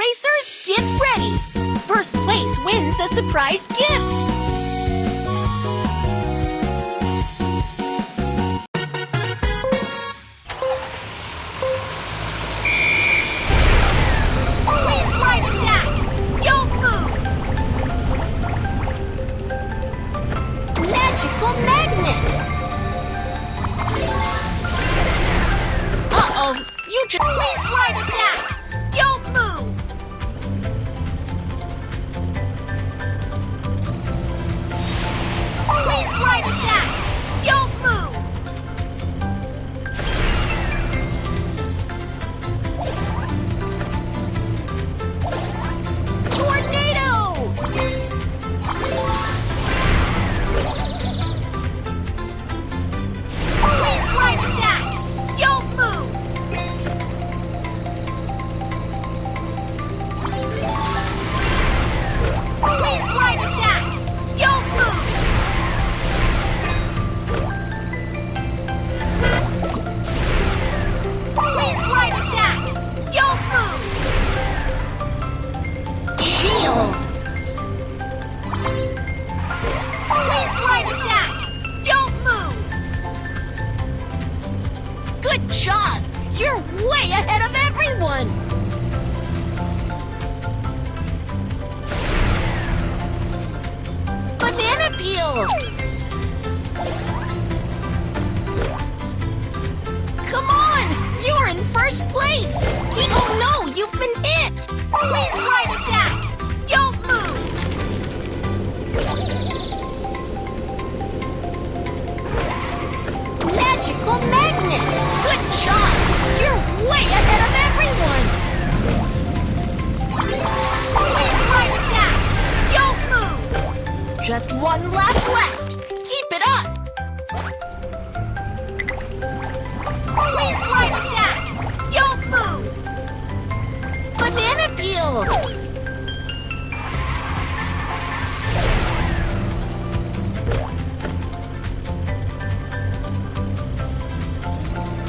Racers, get ready! First place wins a surprise gift! Always light attack! Don't move! Magical magnet! Uh-oh! You just... Always light attack! Don't move! Always light attack! Don't move! Tornado! Always light attack! Don't move! Always light attack! Don't move! Always light attack! Don't move! Shield! Always light attack! Don't move! Good job! You're way ahead of everyone! Banana peel! Come on! You're in first place! Oh no! You've been hit! Always light attack! Don't move! Magical magnet! Good job! You're way ahead of everyone! Always light attack! Don't move! Just one lap left! Keep it up! Always light attack! Don't move! Banana peel!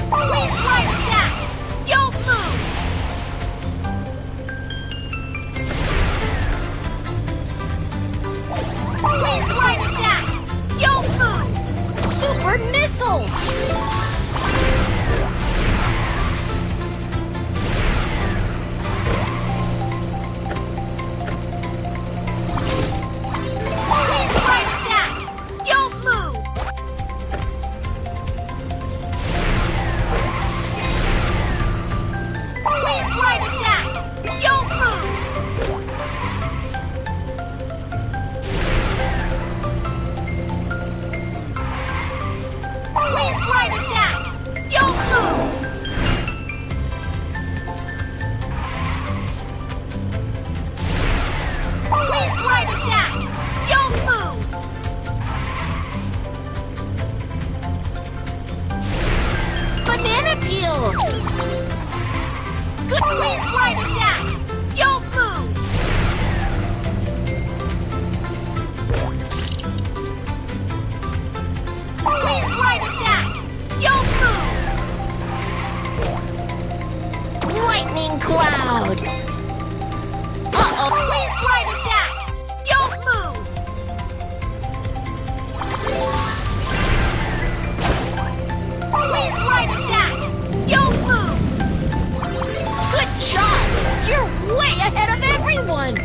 Always light attack! Don't move! Always light attack! Don't move! Super missiles! Always light attack! Don't move! Always light attack! Don't move! Always light attack! Don't move! Always light attack! Don't move! Banana peel! Good. Always light attack! Don't move! Always light attack! Don't move! Lightning cloud! Uh-oh! Always light attack! Don't move! Always light attack! Don't move! Good job! You're way ahead of everyone!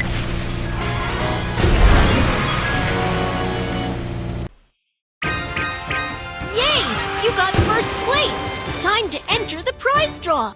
Yay! You got first place! Time to enter the prize draw!